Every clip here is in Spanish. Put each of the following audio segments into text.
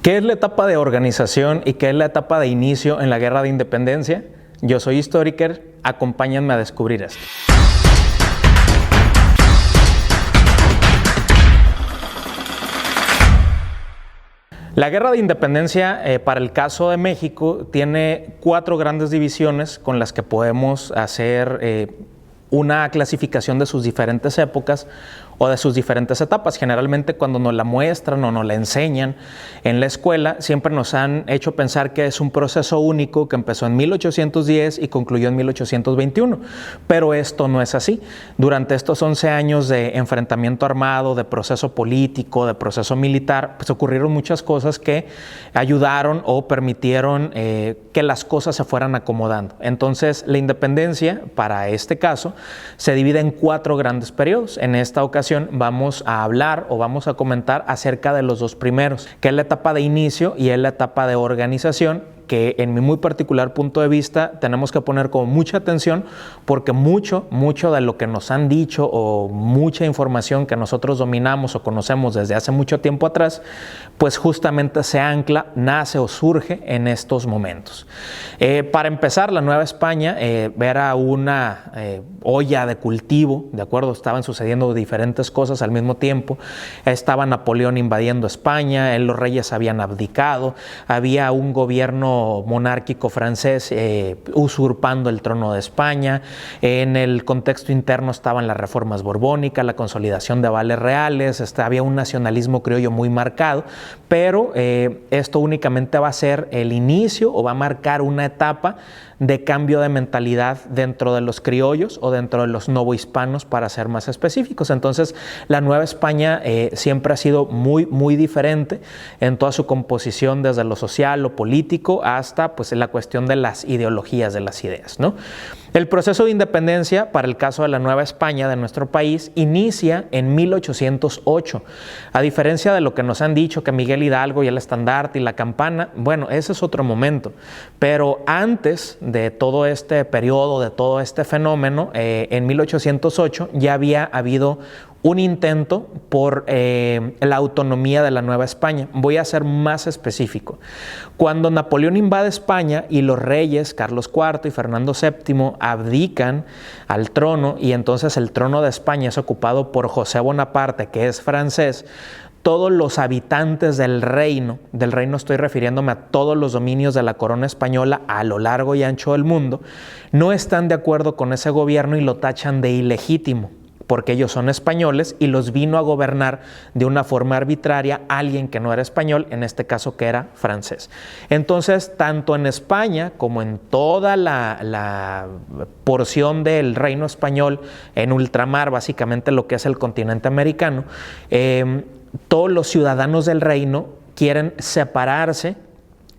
¿Qué es la etapa de organización y qué es la etapa de inicio en la Guerra de Independencia? Yo soy Historiker, acompáñenme a descubrir esto. La Guerra de Independencia, para el caso de México, tiene 4 grandes divisiones con las que podemos hacer una clasificación de sus diferentes épocas o de sus diferentes etapas. Generalmente cuando nos la muestran o nos la enseñan en la escuela, siempre nos han hecho pensar que es un proceso único que empezó en 1810 y concluyó en 1821, pero esto no es así. Durante estos 11 años de enfrentamiento armado, de proceso político, de proceso militar, pues ocurrieron muchas cosas que ayudaron o permitieron que las cosas se fueran acomodando. Entonces, la independencia, para este caso, se divide en 4 grandes periodos. En esta ocasión vamos a hablar o vamos a comentar acerca de los 2 primeros, que es la etapa de inicio y es la etapa de organización, que en mi muy particular punto de vista tenemos que poner como mucha atención porque mucho de lo que nos han dicho o mucha información que nosotros dominamos o conocemos desde hace mucho tiempo atrás, pues justamente se ancla, nace o surge en estos momentos. Para empezar, la Nueva España era una olla de cultivo, ¿de acuerdo? Estaban sucediendo diferentes cosas al mismo tiempo. Estaba Napoleón invadiendo España, los reyes habían abdicado, había un gobierno monárquico francés usurpando el trono de España. En el contexto interno estaban las reformas borbónicas, la consolidación de avales reales, había un nacionalismo criollo muy marcado, pero esto únicamente va a ser el inicio o va a marcar una etapa de cambio de mentalidad dentro de los criollos o dentro de los novohispanos, para ser más específicos. Entonces, la Nueva España siempre ha sido muy diferente en toda su composición, desde lo social, lo político, hasta pues la cuestión de las ideologías, de las ideas, ¿no? El proceso de independencia, para el caso de la Nueva España, de nuestro país, inicia en 1808. A diferencia de lo que nos han dicho, que Miguel Hidalgo y el estandarte y la campana, bueno, ese es otro momento. Pero antes de todo este periodo, de todo este fenómeno, en 1808 ya había habido un intento por la autonomía de la Nueva España. Voy a ser más específico. Cuando Napoleón invade España y los reyes Carlos IV y Fernando VII abdican al trono, y entonces el trono de España es ocupado por José Bonaparte, que es francés, todos los habitantes del reino estoy refiriéndome a todos los dominios de la corona española a lo largo y ancho del mundo, no están de acuerdo con ese gobierno y lo tachan de ilegítimo, porque ellos son españoles y los vino a gobernar de una forma arbitraria alguien que no era español, en este caso que era francés. Entonces, tanto en España como en toda la porción del reino español, en ultramar, básicamente lo que es el continente americano, todos los ciudadanos del reino quieren separarse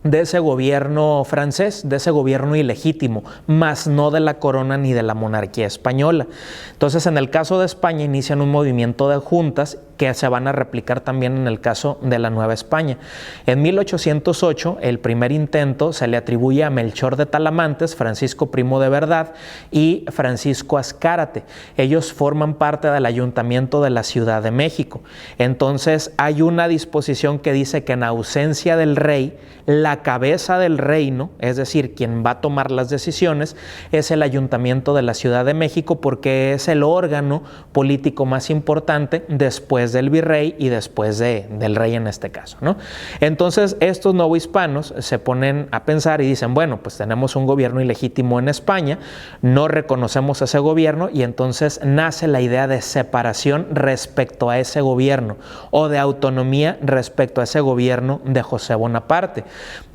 de ese gobierno francés, de ese gobierno ilegítimo, más no de la corona ni de la monarquía española. Entonces, en el caso de España inician un movimiento de juntas que se van a replicar también en el caso de la Nueva España. En 1808, el primer intento se le atribuye a Melchor de Talamantes, Francisco Primo de Verdad y Francisco Azcárate. Ellos forman parte del ayuntamiento de la Ciudad de México. Entonces, hay una disposición que dice que en ausencia del rey, la cabeza del reino, es decir, quien va a tomar las decisiones, es el ayuntamiento de la Ciudad de México, porque es el órgano político más importante después del virrey y después del rey en este caso, ¿no? Entonces, estos novohispanos se ponen a pensar y dicen, bueno, pues tenemos un gobierno ilegítimo en España, no reconocemos ese gobierno, y entonces nace la idea de separación respecto a ese gobierno o de autonomía respecto a ese gobierno de José Bonaparte.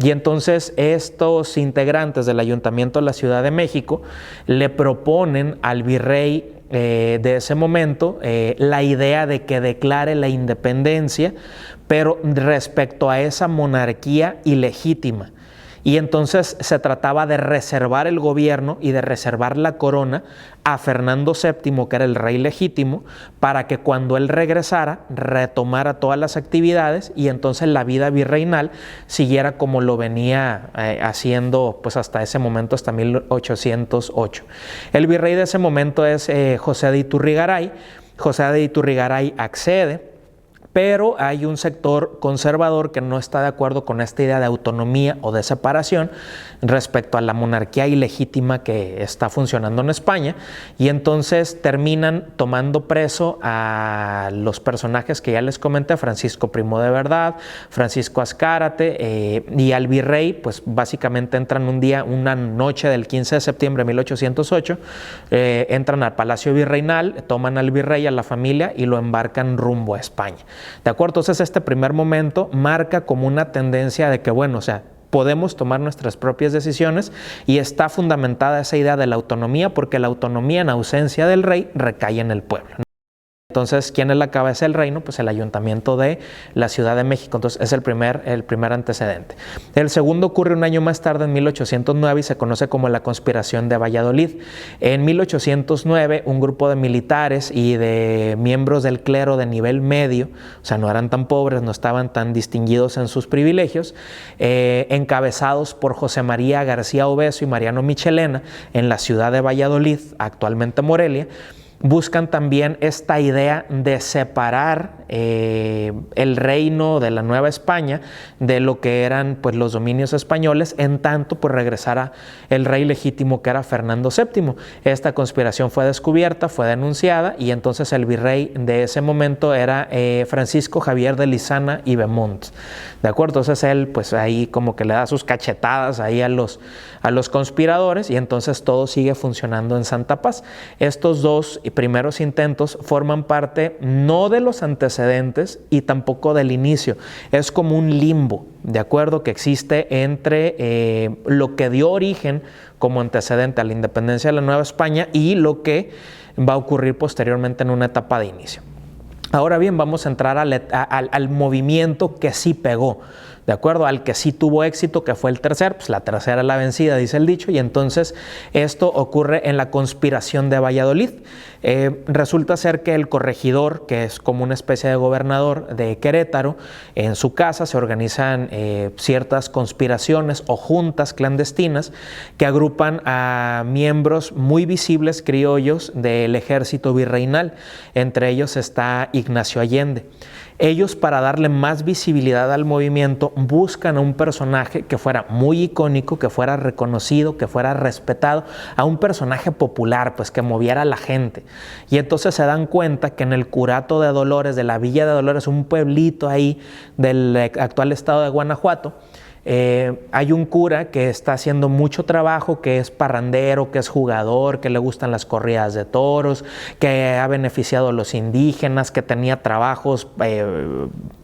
Y entonces estos integrantes del Ayuntamiento de la Ciudad de México le proponen al virrey de ese momento la idea de que declare la independencia, pero respecto a esa monarquía ilegítima. Y entonces se trataba de reservar el gobierno y de reservar la corona a Fernando VII, que era el rey legítimo, para que cuando él regresara retomara todas las actividades y entonces la vida virreinal siguiera como lo venía haciendo pues hasta ese momento, hasta 1808. El virrey de ese momento es José de Iturrigaray. José de Iturrigaray accede, pero hay un sector conservador que no está de acuerdo con esta idea de autonomía o de separación respecto a la monarquía ilegítima que está funcionando en España, y entonces terminan tomando preso a los personajes que ya les comenté, Francisco Primo de Verdad, Francisco Azcárate y al virrey. Pues básicamente entran una noche del 15 de septiembre de 1808, entran al Palacio Virreinal, toman al virrey, a la familia, y lo embarcan rumbo a España. ¿De acuerdo? Entonces este primer momento marca como una tendencia de que, bueno, o sea, podemos tomar nuestras propias decisiones, y está fundamentada esa idea de la autonomía, porque la autonomía en ausencia del rey recae en el pueblo. Entonces, ¿quién es la cabeza del reino? Pues el Ayuntamiento de la Ciudad de México. Entonces, es el primer antecedente. El segundo ocurre un año más tarde, en 1809, y se conoce como la Conspiración de Valladolid. En 1809, un grupo de militares y de miembros del clero de nivel medio, o sea, no eran tan pobres, no estaban tan distinguidos en sus privilegios, encabezados por José María García Obeso y Mariano Michelena, en la ciudad de Valladolid, actualmente Morelia, buscan también esta idea de separar el reino de la Nueva España de lo que eran pues los dominios españoles, en tanto pues regresara el rey legítimo, que era Fernando VII. Esta conspiración fue descubierta, fue denunciada, y entonces el virrey de ese momento era Francisco Javier de Lizana y Beaumont. ¿De acuerdo? Entonces él pues ahí como que le da sus cachetadas ahí a los conspiradores, y entonces todo sigue funcionando en santa paz. Estos dos primeros intentos forman parte no de los antecedentes y tampoco del inicio. Es como un limbo, ¿de acuerdo?, que existe entre lo que dio origen como antecedente a la independencia de la Nueva España y lo que va a ocurrir posteriormente en una etapa de inicio. Ahora bien, vamos a entrar al movimiento que sí pegó, ¿de acuerdo?, al que sí tuvo éxito, que fue el tercer, pues la tercera es la vencida, dice el dicho, y entonces esto ocurre en la Conspiración de Valladolid. Resulta ser que el corregidor, que es como una especie de gobernador de Querétaro, en su casa se organizan ciertas conspiraciones o juntas clandestinas que agrupan a miembros muy visibles criollos del ejército virreinal. Entre ellos está Ignacio Allende. Ellos, para darle más visibilidad al movimiento, buscan a un personaje que fuera muy icónico, que fuera reconocido, que fuera respetado, a un personaje popular, pues que moviera a la gente. Y entonces se dan cuenta que en el curato de Dolores, de la Villa de Dolores, un pueblito ahí del actual estado de Guanajuato, hay un cura que está haciendo mucho trabajo, que es parrandero, que es jugador, que le gustan las corridas de toros, que ha beneficiado a los indígenas, que tenía trabajos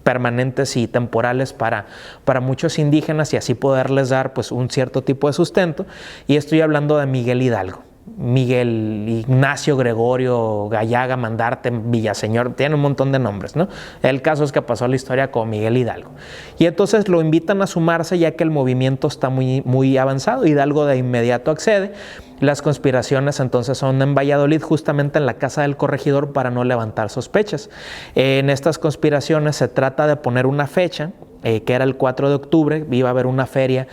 permanentes y temporales para muchos indígenas, y así poderles dar pues un cierto tipo de sustento. Y estoy hablando de Miguel Hidalgo. Miguel Ignacio Gregorio Gallaga Mandarte Villaseñor, tiene un montón de nombres, ¿no? El caso es que pasó a la historia con Miguel Hidalgo. Y entonces lo invitan a sumarse, ya que el movimiento está muy avanzado. Hidalgo de inmediato accede. Las conspiraciones entonces son en Valladolid, justamente en la casa del corregidor, para no levantar sospechas. En estas conspiraciones se trata de poner una fecha, que era el 4 de octubre, iba a haber una feria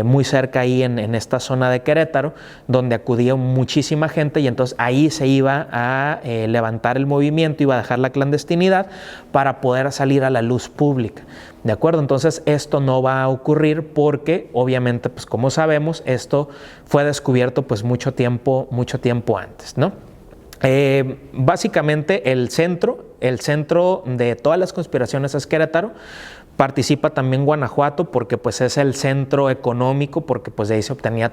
muy cerca ahí en esta zona de Querétaro, donde acudía muchísima gente, y entonces ahí se iba a levantar el movimiento, iba a dejar la clandestinidad para poder salir a la luz pública. ¿De acuerdo? Entonces esto no va a ocurrir porque obviamente, pues como sabemos, esto fue descubierto pues mucho tiempo antes, ¿no? Básicamente el centro de todas las conspiraciones es Querétaro. Participa también Guanajuato, porque pues es el centro económico, porque pues de ahí se obtenía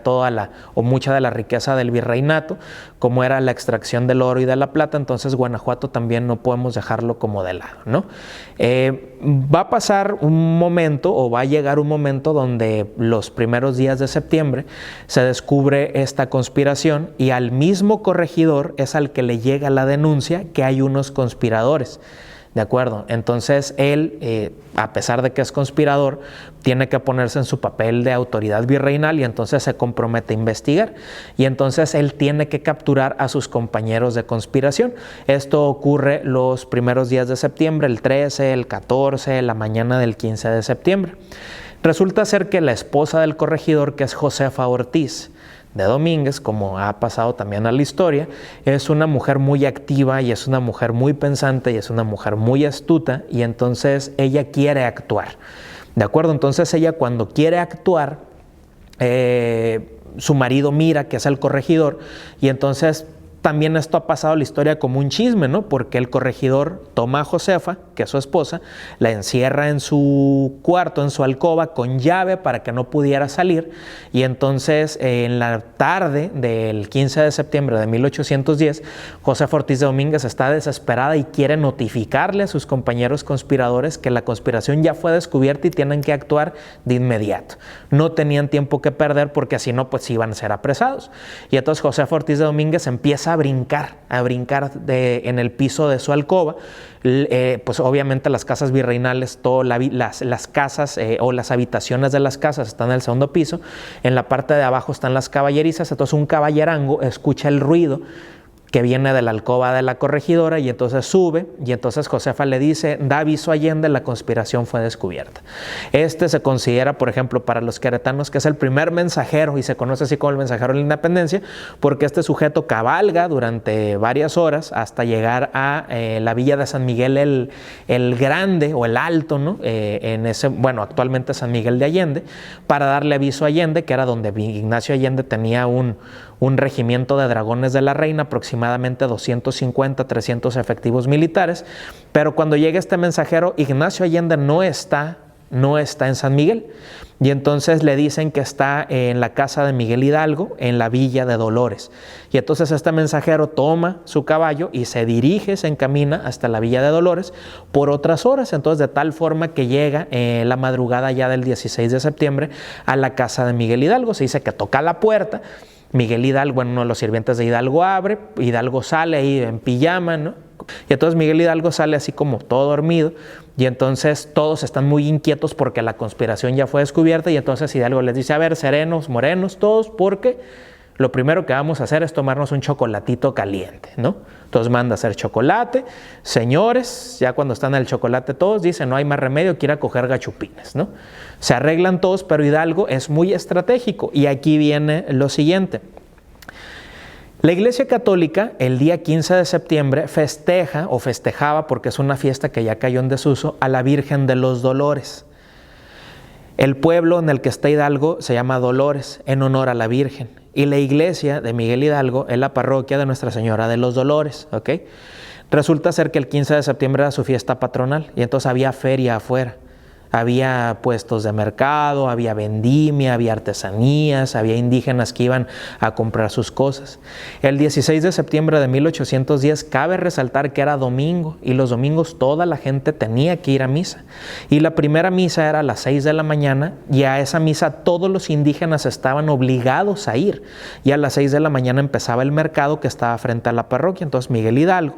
mucha de la riqueza del virreinato, como era la extracción del oro y de la plata. Entonces Guanajuato también no podemos dejarlo como de lado, ¿no? Va a pasar un momento, o va a llegar un momento, donde los primeros días de septiembre se descubre esta conspiración, y al mismo corregidor es al que le llega la denuncia que hay unos conspiradores. ¿De acuerdo? Entonces él, a pesar de que es conspirador, tiene que ponerse en su papel de autoridad virreinal, y entonces se compromete a investigar. Y entonces él tiene que capturar a sus compañeros de conspiración. Esto ocurre los primeros días de septiembre, el 13, el 14, la mañana del 15 de septiembre. Resulta ser que la esposa del corregidor, que es Josefa Ortiz, de Domínguez, como ha pasado también a la historia, es una mujer muy activa y es una mujer muy pensante y es una mujer muy astuta, y entonces ella quiere actuar. ¿De acuerdo? Entonces ella, cuando quiere actuar, su marido mira, que es el corregidor, y entonces también esto ha pasado a la historia como un chisme, ¿no? Porque el corregidor toma a Josefa, que es su esposa, la encierra en su cuarto, en su alcoba, con llave para que no pudiera salir, y entonces en la tarde del 15 de septiembre de 1810, Josefa Ortiz de Domínguez está desesperada y quiere notificarle a sus compañeros conspiradores que la conspiración ya fue descubierta y tienen que actuar de inmediato. No tenían tiempo que perder, porque si no, pues iban a ser apresados. Y entonces Josefa Ortiz de Domínguez empieza a brincar en el piso de su alcoba. Pues obviamente las casas virreinales, las casas o las habitaciones de las casas están en el segundo piso. En la parte de abajo están las caballerizas. Entonces un caballerango escucha el ruido que viene de la alcoba de la corregidora, y entonces sube, y entonces Josefa le dice: da aviso a Allende, la conspiración fue descubierta. Este se considera, por ejemplo, para los queretanos, que es el primer mensajero, y se conoce así como el mensajero de la independencia, porque este sujeto cabalga durante varias horas hasta llegar a la villa de San Miguel el Grande o el Alto, ¿no? Actualmente San Miguel de Allende, para darle aviso a Allende, que era donde Ignacio Allende tenía un regimiento de dragones de la Reina, aproximadamente 250, 300 efectivos militares. Pero cuando llega este mensajero, Ignacio Allende no está en San Miguel, y entonces le dicen que está en la casa de Miguel Hidalgo, en la villa de Dolores. Y entonces este mensajero toma su caballo y se encamina hasta la villa de Dolores por otras horas. Entonces, de tal forma que llega la madrugada ya del 16 de septiembre a la casa de Miguel Hidalgo. Se dice que toca la puerta. Miguel Hidalgo, uno de los sirvientes de Hidalgo, abre. Hidalgo sale ahí en pijama, ¿no? Y entonces Miguel Hidalgo sale así como todo dormido, y entonces todos están muy inquietos porque la conspiración ya fue descubierta. Y entonces Hidalgo les dice: a ver, serenos, morenos todos, porque lo primero que vamos a hacer es tomarnos un chocolatito caliente, ¿no? Entonces manda a hacer chocolate. Señores, ya cuando están en el chocolate todos, dicen: no hay más remedio que ir a coger gachupines, ¿no? Se arreglan todos, pero Hidalgo es muy estratégico, y aquí viene lo siguiente. La Iglesia Católica, el día 15 de septiembre, festejaba, porque es una fiesta que ya cayó en desuso, a la Virgen de los Dolores. El pueblo en el que está Hidalgo se llama Dolores, en honor a la Virgen. Y la iglesia de Miguel Hidalgo es la parroquia de Nuestra Señora de los Dolores, ¿ok? Resulta ser que el 15 de septiembre era su fiesta patronal, y entonces había feria afuera. Había puestos de mercado, había vendimia, había artesanías, había indígenas que iban a comprar sus cosas. El 16 de septiembre de 1810 cabe resaltar que era domingo, y los domingos toda la gente tenía que ir a misa. Y la primera misa era a las 6 de la mañana, y a esa misa todos los indígenas estaban obligados a ir. Y a las 6 de la mañana empezaba el mercado que estaba frente a la parroquia. Entonces Miguel Hidalgo,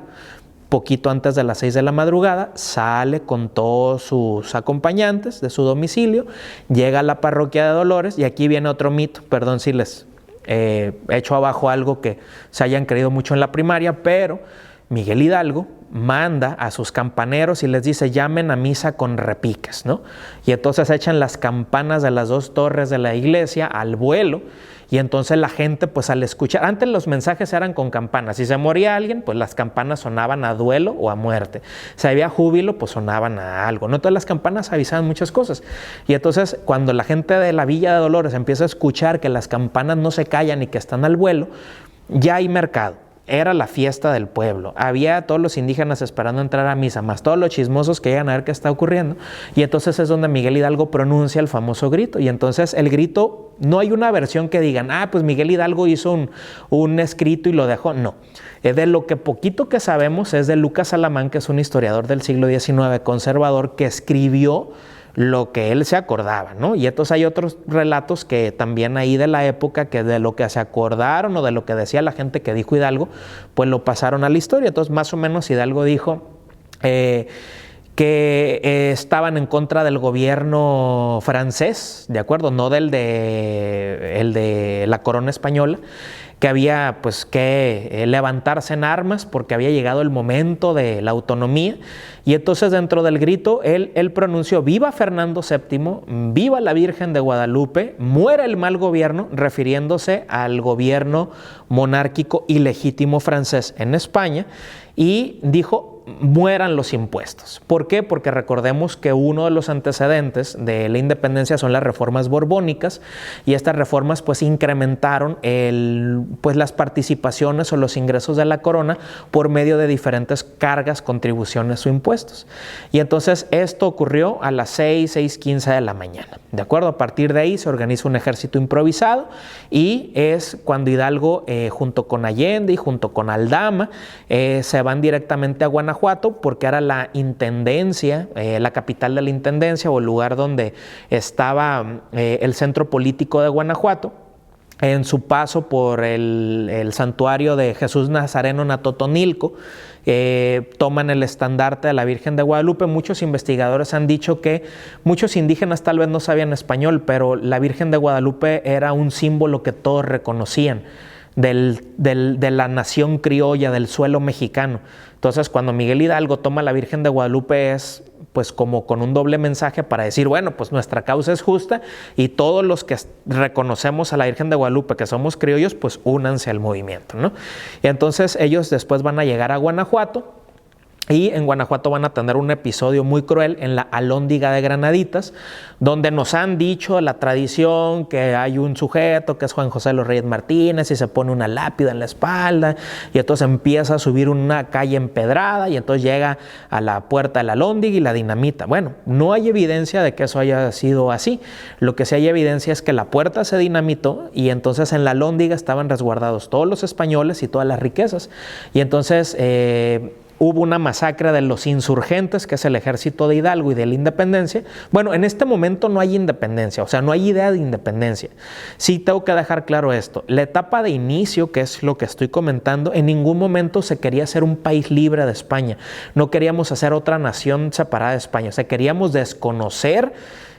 poquito antes de las 6 de la madrugada, sale con todos sus acompañantes de su domicilio, llega a la parroquia de Dolores. Y aquí viene otro mito, perdón si les echo abajo algo que se hayan creído mucho en la primaria, pero Miguel Hidalgo manda a sus campaneros y les dice: llamen a misa con repiques, ¿no? Y entonces echan las campanas de las dos torres de la iglesia al vuelo. Y entonces la gente, pues al escuchar, antes los mensajes eran con campanas. Si se moría alguien, pues las campanas sonaban a duelo o a muerte. Si había júbilo, pues sonaban a algo, ¿no? Todas las campanas avisaban muchas cosas. Y entonces, cuando la gente de la Villa de Dolores empieza a escuchar que las campanas no se callan y que están al vuelo, ya hay mercado. Era la fiesta del pueblo. Había todos los indígenas esperando entrar a misa, más todos los chismosos que llegan a ver qué está ocurriendo. Y entonces es donde Miguel Hidalgo pronuncia el famoso grito. Y entonces el grito, no hay una versión que digan: pues Miguel Hidalgo hizo un escrito y lo dejó. No. De lo que poquito que sabemos es de Lucas Alamán, que es un historiador del siglo XIX conservador, que escribió lo que él se acordaba, ¿no? Y entonces hay otros relatos que también ahí de la época, que de lo que se acordaron o de lo que decía la gente que dijo Hidalgo, pues lo pasaron a la historia. Entonces, más o menos Hidalgo dijo que estaban en contra del gobierno francés, ¿de acuerdo? No el de la corona española, que había pues que levantarse en armas porque había llegado el momento de la autonomía. Y entonces dentro del grito él pronunció: viva Fernando VII, viva la Virgen de Guadalupe, muera el mal gobierno, refiriéndose al gobierno monárquico ilegítimo francés en España, y dijo: mueran los impuestos. ¿Por qué? Porque recordemos que uno de los antecedentes de la independencia son las reformas borbónicas, y estas reformas pues incrementaron las participaciones o los ingresos de la corona por medio de diferentes cargas, contribuciones o impuestos. Y entonces esto ocurrió a las 6:15 de la mañana. ¿De acuerdo? A partir de ahí se organiza un ejército improvisado, y es cuando Hidalgo junto con Allende y junto con Aldama se van directamente a Guanajuato, porque era la intendencia, la capital de la intendencia, o el lugar donde estaba el centro político de Guanajuato. En su paso por el santuario de Jesús Nazareno en Atotonilco, toman el estandarte de la Virgen de Guadalupe. Muchos investigadores han dicho que muchos indígenas tal vez no sabían español, pero la Virgen de Guadalupe era un símbolo que todos reconocían de la nación criolla, del suelo mexicano. Entonces, cuando Miguel Hidalgo toma la Virgen de Guadalupe, es pues como con un doble mensaje para decir: bueno, pues nuestra causa es justa, y todos los que reconocemos a la Virgen de Guadalupe, que somos criollos, pues únanse al movimiento, ¿no? Y entonces ellos después van a llegar a Guanajuato, y en Guanajuato van a tener un episodio muy cruel en la Alhóndiga de Granaditas, donde nos han dicho la tradición que hay un sujeto que es Juan José de los Reyes Martínez, y se pone una lápida en la espalda, y entonces empieza a subir una calle empedrada, y entonces llega a la puerta de la Alhóndiga y la dinamita. Bueno, no hay evidencia de que eso haya sido así. Lo que sí hay evidencia es que la puerta se dinamitó, y entonces en la Alhóndiga estaban resguardados todos los españoles y todas las riquezas. Y entonces hubo una masacre de los insurgentes, que es el ejército de Hidalgo y de la independencia. Bueno, en este momento no hay independencia, o sea, no hay idea de independencia. Sí tengo que dejar claro esto: la etapa de inicio, que es lo que estoy comentando, en ningún momento se quería hacer un país libre de España. No queríamos hacer otra nación separada de España. O sea, queríamos desconocer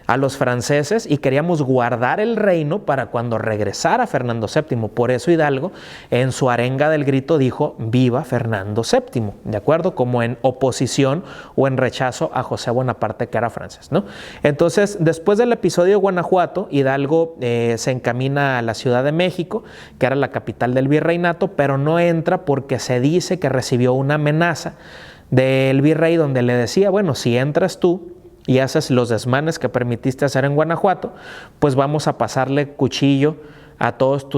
a los franceses y queríamos guardar el reino para cuando regresara Fernando VII. Por eso Hidalgo en su arenga del grito dijo: viva Fernando VII, ¿de acuerdo? Como en oposición o en rechazo a José Bonaparte, que era francés, ¿no? Entonces, después del episodio de Guanajuato, Hidalgo se encamina a la Ciudad de México, que era la capital del virreinato, pero no entra porque se dice que recibió una amenaza del virrey donde le decía: bueno, si entras tú y haces los desmanes que permitiste hacer en Guanajuato, pues vamos a pasarle cuchillo a todos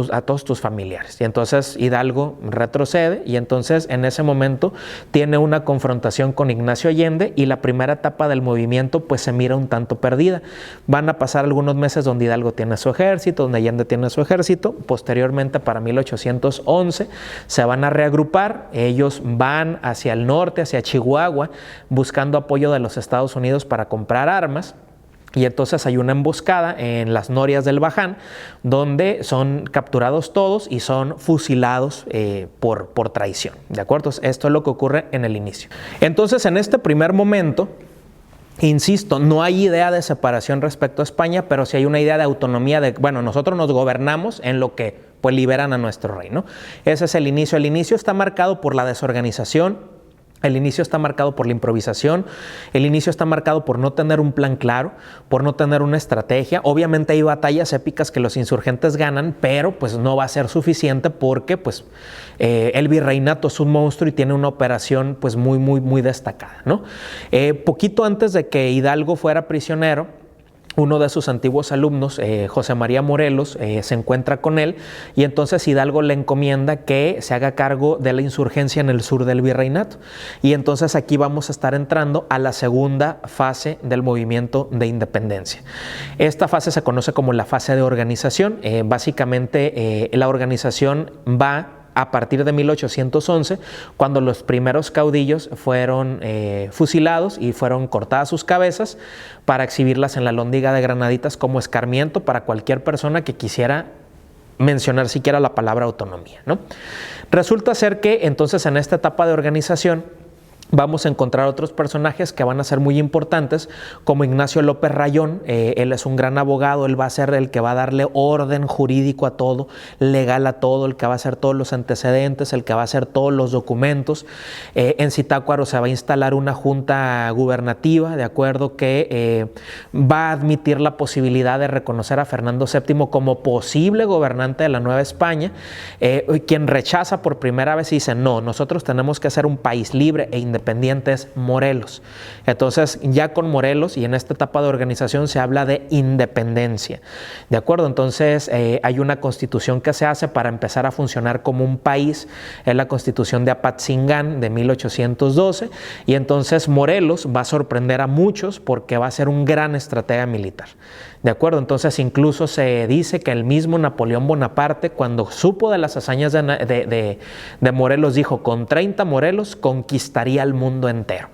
tus familiares. Y entonces Hidalgo retrocede, y entonces en ese momento tiene una confrontación con Ignacio Allende, y la primera etapa del movimiento pues se mira un tanto perdida. Van a pasar algunos meses donde Hidalgo tiene su ejército, donde Allende tiene su ejército. Posteriormente, para 1811, se van a reagrupar. Ellos van hacia el norte, hacia Chihuahua, buscando apoyo de los Estados Unidos para comprar armas. Y entonces hay una emboscada en las norias del Baján, donde son capturados todos y son fusilados por traición, ¿de acuerdo? Esto es lo que ocurre en el inicio. Entonces, en este primer momento, insisto, no hay idea de separación respecto a España, pero sí hay una idea de autonomía, de, bueno, nosotros nos gobernamos en lo que pues liberan a nuestro rey, ¿no? Ese es el inicio. El inicio está marcado por la desorganización. El inicio está marcado por la improvisación, el inicio está marcado por no tener un plan claro, por no tener una estrategia. Obviamente hay batallas épicas que los insurgentes ganan, pero pues no va a ser suficiente porque pues el virreinato es un monstruo y tiene una operación pues muy destacada, ¿no? Poquito antes de que Hidalgo fuera prisionero, uno de sus antiguos alumnos, José María Morelos, se encuentra con él, y entonces Hidalgo le encomienda que se haga cargo de la insurgencia en el sur del virreinato. Y entonces aquí vamos a estar entrando a la segunda fase del movimiento de independencia. Esta fase se conoce como la fase de organización. Básicamente la organización va a partir de 1811, cuando los primeros caudillos fueron fusilados y fueron cortadas sus cabezas para exhibirlas en la Alhóndiga de Granaditas como escarmiento para cualquier persona que quisiera mencionar siquiera la palabra autonomía, ¿no? Resulta ser que entonces en esta etapa de organización vamos a encontrar otros personajes que van a ser muy importantes, como Ignacio López Rayón. Él es un gran abogado, él va a ser el que va a darle orden jurídico a todo, legal a todo, el que va a hacer todos los antecedentes, el que va a hacer todos los documentos. En Zitácuaro se va a instalar una junta gubernativa, de acuerdo, que va a admitir la posibilidad de reconocer a Fernando VII como posible gobernante de la Nueva España. Quien rechaza por primera vez y dice, no, nosotros tenemos que ser un país libre e independiente, es Morelos. Entonces, ya con Morelos y en esta etapa de organización se habla de independencia. ¿De acuerdo? Entonces, hay una constitución que se hace para empezar a funcionar como un país. Es la constitución de Apatzingán de 1812. Y entonces Morelos va a sorprender a muchos porque va a ser un gran estratega militar. ¿De acuerdo? Entonces, incluso se dice que el mismo Napoleón Bonaparte, cuando supo de las hazañas de Morelos, dijo, con 30 Morelos conquistaría el mundo entero.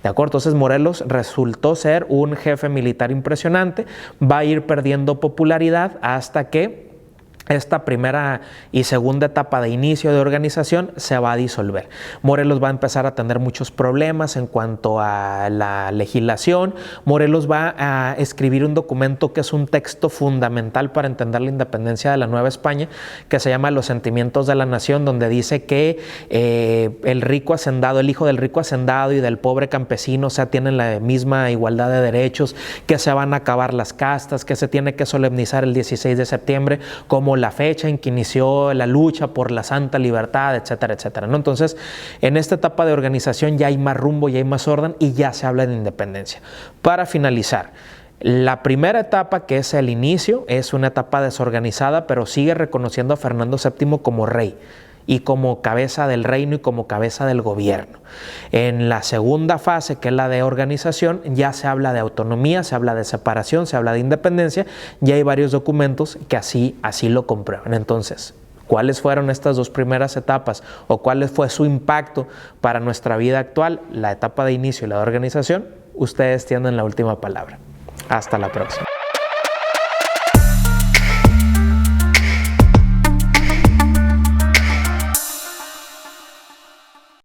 ¿De acuerdo? Entonces, Morelos resultó ser un jefe militar impresionante, va a ir perdiendo popularidad hasta que esta primera y segunda etapa de inicio de organización se va a disolver. Morelos va a empezar a tener muchos problemas en cuanto a la legislación. Morelos va a escribir un documento que es un texto fundamental para entender la independencia de la Nueva España, que se llama Los Sentimientos de la Nación, donde dice que el rico hacendado, el hijo del rico hacendado y del pobre campesino, o sea, tienen la misma igualdad de derechos, que se van a acabar las castas, que se tiene que solemnizar el 16 de septiembre como la fecha en que inició la lucha por la santa libertad, etcétera, etcétera, ¿no? Entonces, en esta etapa de organización ya hay más rumbo, ya hay más orden y ya se habla de independencia. Para finalizar, la primera etapa, que es el inicio, es una etapa desorganizada, pero sigue reconociendo a Fernando VII como rey y como cabeza del reino y como cabeza del gobierno. En la segunda fase, que es la de organización, ya se habla de autonomía, se habla de separación, se habla de independencia, y hay varios documentos que así lo comprueban. Entonces, ¿cuáles fueron estas dos primeras etapas o cuál fue su impacto para nuestra vida actual? La etapa de inicio y la de organización, ustedes tienen la última palabra. Hasta la próxima.